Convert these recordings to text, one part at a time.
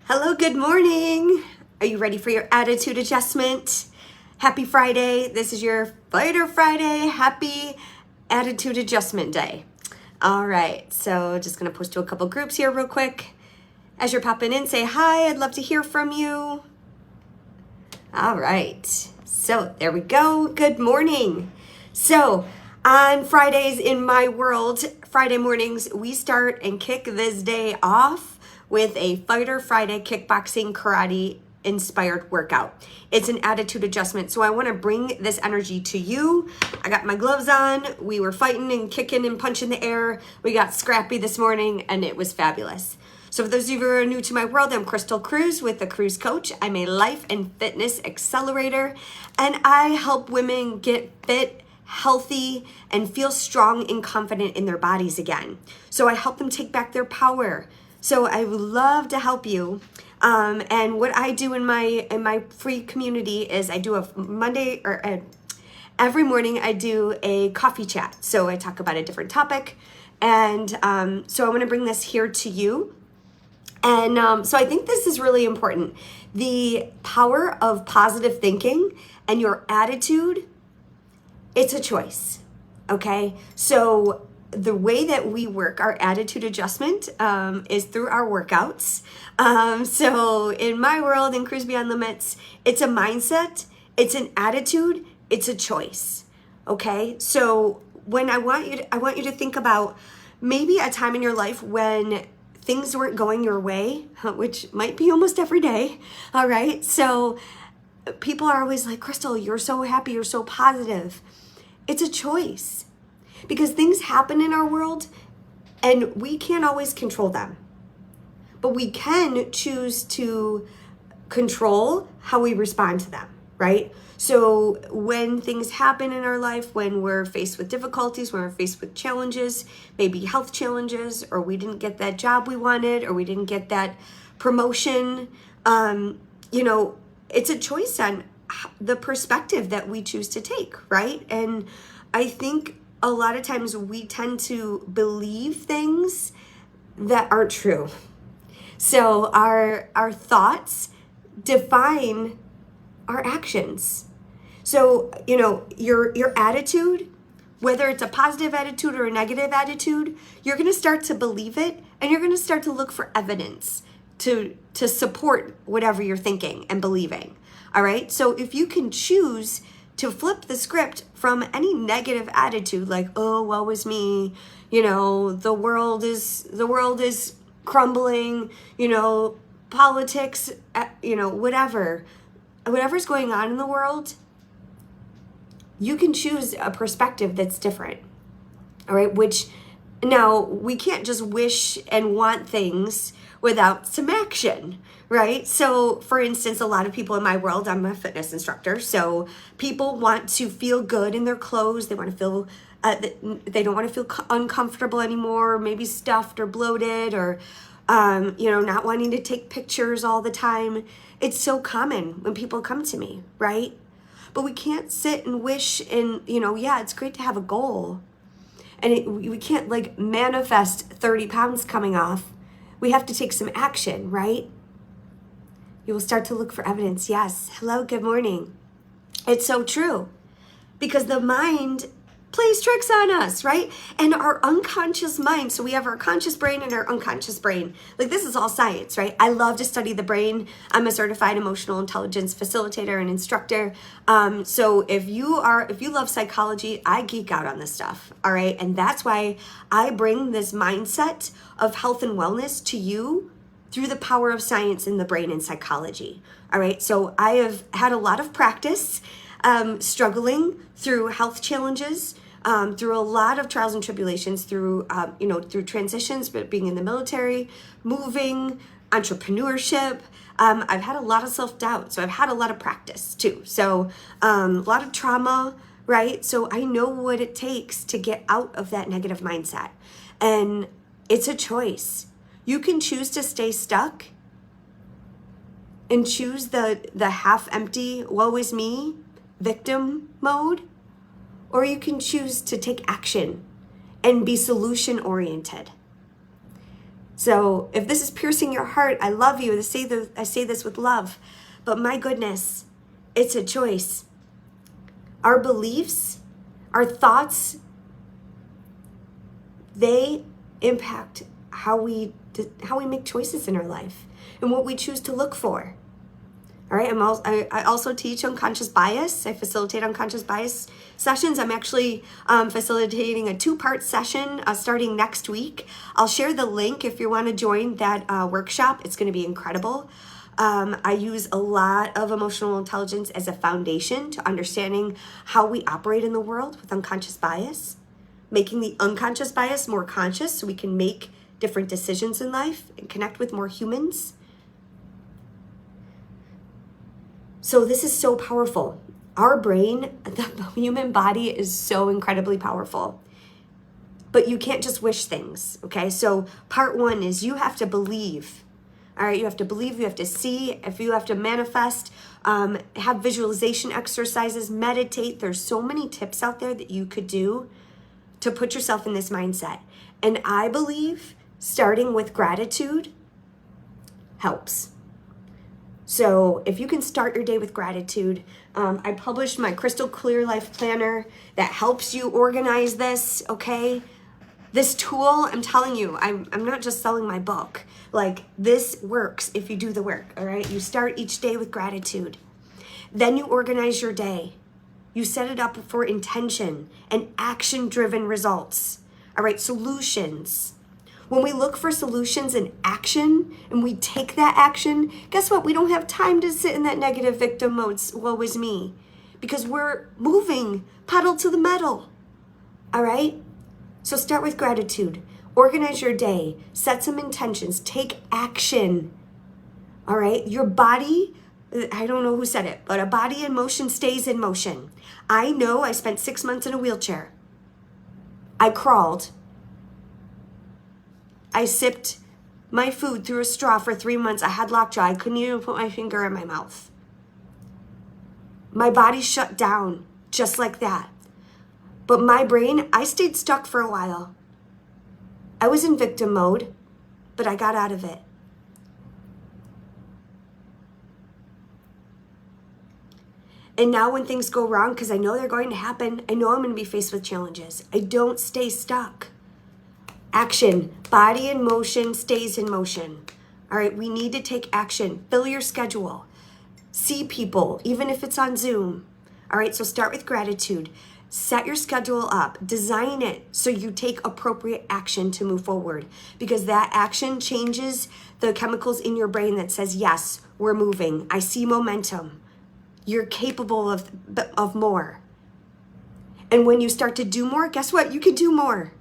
Hello, good morning. Are you ready for your attitude adjustment? Happy Friday. This is your Fighter Friday. Happy attitude adjustment day. All right, so just gonna post to a couple groups here real quick. As you're popping in, say hi. I'd love to hear from you. All right, so there we go. Good morning. So on Fridays in my world, Friday mornings, we start and kick this day off with a Fighter Friday kickboxing karate inspired workout. It's an attitude adjustment. So I want to bring this energy to you. I got my gloves on. We were fighting and kicking and punching the air. We got scrappy this morning and it was fabulous. So for those of you who are new to my world, I'm Crystal Cruz with The Cruz Coach. I'm a life and fitness accelerator, and I help women get fit, healthy, and feel strong and confident in their bodies again. So I help them take back their power. So I would love to help you. And what I do in my free community is I do every morning I do a coffee chat. So I talk about a different topic. And so I want to bring this here to you. And so I think this is really important. The power of positive thinking and your attitude, it's a choice, okay? So the way that we work our attitude adjustment is through our workouts. So in my world, in Cruz Beyond Limits, it's a mindset, it's an attitude, it's a choice, okay? So when I want you to think about maybe a time in your life when things weren't going your way, which might be almost every day, all right? So people are always like, Crystal, you're so happy, you're so positive. It's a choice because things happen in our world and we can't always control them. But we can choose to control how we respond to them, right? So when things happen in our life, when we're faced with difficulties, when we're faced with challenges, maybe health challenges, or we didn't get that job we wanted, or we didn't get that promotion, it's a choice on the perspective that we choose to take, right? And I think a lot of times we tend to believe things that aren't true. So our thoughts define our actions. So, your attitude, whether it's a positive attitude or a negative attitude, you're going to start to believe it and you're going to start to look for evidence to support whatever you're thinking and believing. All right. So if you can choose to flip the script from any negative attitude, like, oh, woe is me, the world is crumbling, politics, whatever's going on in the world, you can choose a perspective that's different. All right. Which now we can't just wish and want things without some action, right? So for instance, a lot of people in my world, I'm a fitness instructor. So people want to feel good in their clothes. They want to feel, they don't want to feel uncomfortable anymore, maybe stuffed or bloated or, not wanting to take pictures all the time. It's so common when people come to me, right? But we can't sit and wish and, it's great to have a goal. And we can't manifest 30 pounds coming off. We have to take some action, right? You will start to look for evidence. Yes. Hello, good morning. It's so true because the mind plays tricks on us, right? And our unconscious mind. So we have our conscious brain and our unconscious brain. This is all science, right? I love to study the brain. I'm a certified emotional intelligence facilitator and instructor. So if you love psychology, I geek out on this stuff, all right? And that's why I bring this mindset of health and wellness to you through the power of science in the brain and psychology, all right? So I have had a lot of practice struggling through health challenges, through a lot of trials and tribulations, through transitions, but being in the military, moving, entrepreneurship. I've had a lot of self-doubt, so I've had a lot of practice too. So a lot of trauma, right? So I know what it takes to get out of that negative mindset. And it's a choice. You can choose to stay stuck and choose the half-empty, woe is me, victim mode, or you can choose to take action and be solution-oriented. So if this is piercing your heart, I love you. I say this with love. But my goodness, it's a choice. Our beliefs, our thoughts, they impact how we make choices in our life and what we choose to look for. All right, I also teach unconscious bias. I facilitate unconscious bias sessions. I'm actually facilitating a 2-part session starting next week. I'll share the link if you want to join that workshop. It's going to be incredible. I use a lot of emotional intelligence as a foundation to understanding how we operate in the world with unconscious bias, making the unconscious bias more conscious so we can make different decisions in life and connect with more humans. So this is so powerful. Our brain, the human body is so incredibly powerful. But you can't just wish things, okay? So part 1 is you have to believe. All right, you have to believe, you have to see, if you have to manifest, have visualization exercises, meditate. There's so many tips out there that you could do to put yourself in this mindset. And I believe starting with gratitude helps. So if you can start your day with gratitude, I published my Crystal Clear Life Planner that helps you organize this, okay? This tool, I'm telling you, I'm not just selling my book. Like, this works if you do the work, all right? You start each day with gratitude. Then you organize your day. You set it up for intention and action-driven results, all right? Solutions. When we look for solutions and action, and we take that action, guess what? We don't have time to sit in that negative victim mode, woe is me, because we're moving pedal to the metal, all right? So start with gratitude. Organize your day. Set some intentions. Take action, all right? Your body, I don't know who said it, but a body in motion stays in motion. I know I spent 6 months in a wheelchair. I crawled. I sipped my food through a straw for 3 months. I had lockjaw. I couldn't even put my finger in my mouth. My body shut down just like that. But my brain, I stayed stuck for a while. I was in victim mode, but I got out of it. And now when things go wrong, because I know they're going to happen, I know I'm going to be faced with challenges. I don't stay stuck. Action, body in motion stays in motion. All right, we need to take action. Fill your schedule. See people, even if it's on Zoom. All right, so start with gratitude. Set your schedule up. Design it so you take appropriate action to move forward, because that action changes the chemicals in your brain that says, yes, we're moving. I see momentum. You're capable of more. And when you start to do more, guess what? You can do more.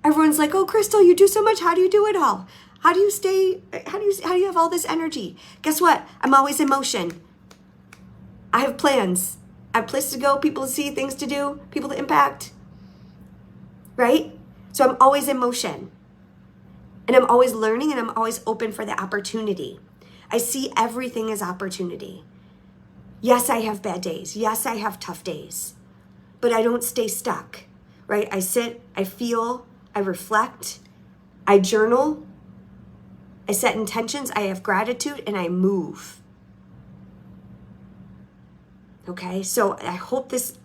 Everyone's like, oh, Crystal, you do so much. How do you do it all? How do you have all this energy? Guess what? I'm always in motion. I have plans. I have places to go, people to see, things to do, people to impact. Right? So I'm always in motion. And I'm always learning, and I'm always open for the opportunity. I see everything as opportunity. Yes, I have bad days. Yes, I have tough days. But I don't stay stuck. Right? I sit, I feel, I reflect, I journal, I set intentions, I have gratitude, and I move. Okay, so I hope this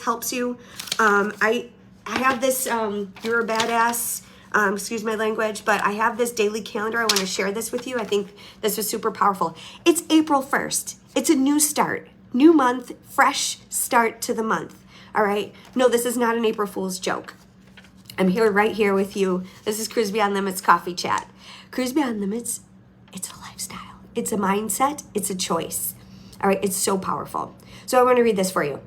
helps you. I have this, you're a badass, excuse my language, but I have this daily calendar. I want to share this with you. I think this was super powerful. It's April 1st. It's a new start, new month, fresh start to the month. All right. No, this is not an April Fool's joke. I'm here right here with you. This is Cruise Beyond Limits Coffee Chat. Cruise Beyond Limits, it's a lifestyle. It's a mindset. It's a choice. All right. It's so powerful. So I want to read this for you.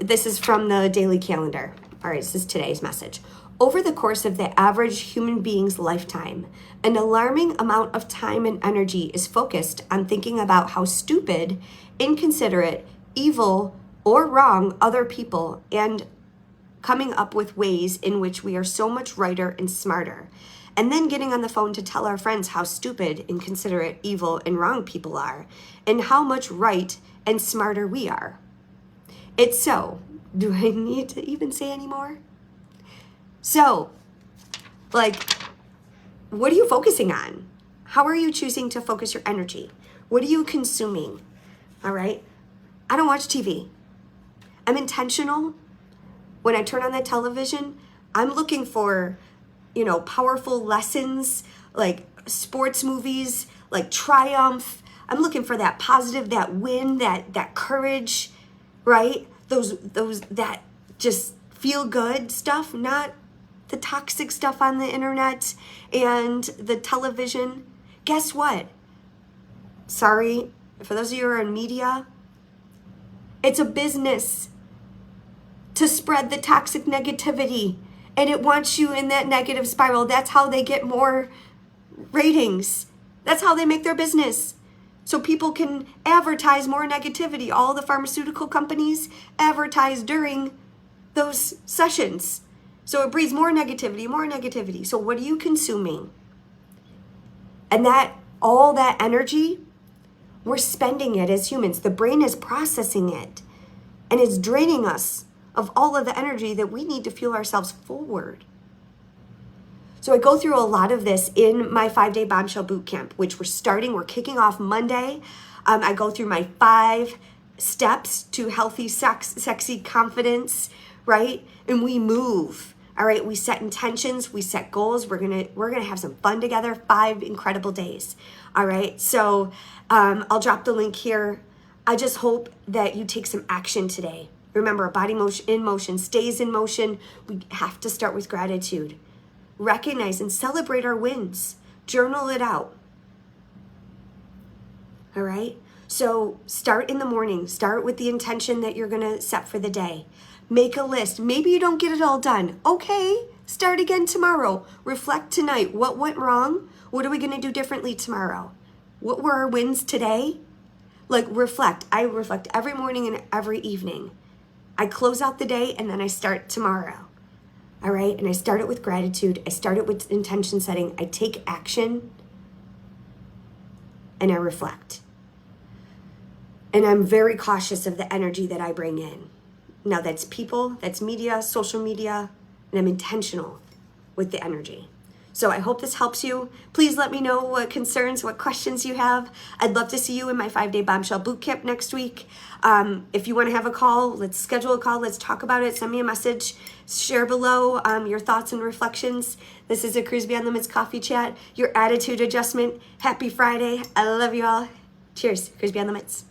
This is from the daily calendar. All right. This is today's message. Over the course of the average human being's lifetime, an alarming amount of time and energy is focused on thinking about how stupid, inconsiderate, evil, or wrong other people, and coming up with ways in which we are so much righter and smarter, and then getting on the phone to tell our friends how stupid, inconsiderate, evil, and wrong people are, and how much right and smarter we are. It's so, do I need to even say any more? So, like, what are you focusing on? How are you choosing to focus your energy? What are you consuming? All right. I don't watch TV. I'm intentional. When I turn on the television, I'm looking for, powerful lessons, like sports movies, like Triumph. I'm looking for that positive, that win, that courage, right? Those that just feel good stuff, not the toxic stuff on the internet and the television. Guess what? Sorry, for those of you who are in media, it's a business to spread the toxic negativity, and it wants you in that negative spiral. That's how they get more ratings. That's how they make their business. So people can advertise more negativity. All the pharmaceutical companies advertise during those sessions. So it breeds more negativity, more negativity. So what are you consuming? And all that energy, we're spending it as humans. The brain is processing it, and it's draining us of all of the energy that we need to fuel ourselves forward. So I go through a lot of this in my 5-day bombshell boot camp, which we're kicking off Monday. I go through my 5 steps to healthy, sexy confidence, right? And we move. All right, we set intentions, we set goals. We're gonna have some fun together. 5 incredible days. All right, so I'll drop the link here. I just hope that you take some action today. Remember, a body in motion stays in motion. We have to start with gratitude. Recognize and celebrate our wins. Journal it out. All right, so start in the morning. Start with the intention that you're gonna set for the day. Make a list. Maybe you don't get it all done. Okay, start again tomorrow. Reflect tonight. What went wrong? What are we going to do differently tomorrow? What were our wins today? Like, reflect. I reflect every morning and every evening. I close out the day and then I start tomorrow. All right, and I start it with gratitude. I start it with intention setting. I take action and I reflect. And I'm very cautious of the energy that I bring in. Now that's people, that's media, social media, and I'm intentional with the energy. So I hope this helps you. Please let me know what concerns, what questions you have. I'd love to see you in my 5-day bombshell boot camp next week. If you want to have a call, let's schedule a call. Let's talk about it. Send me a message. Share below your thoughts and reflections. This is a Cruise Beyond Limits coffee chat. Your attitude adjustment. Happy Friday. I love you all. Cheers. Cruise Beyond Limits.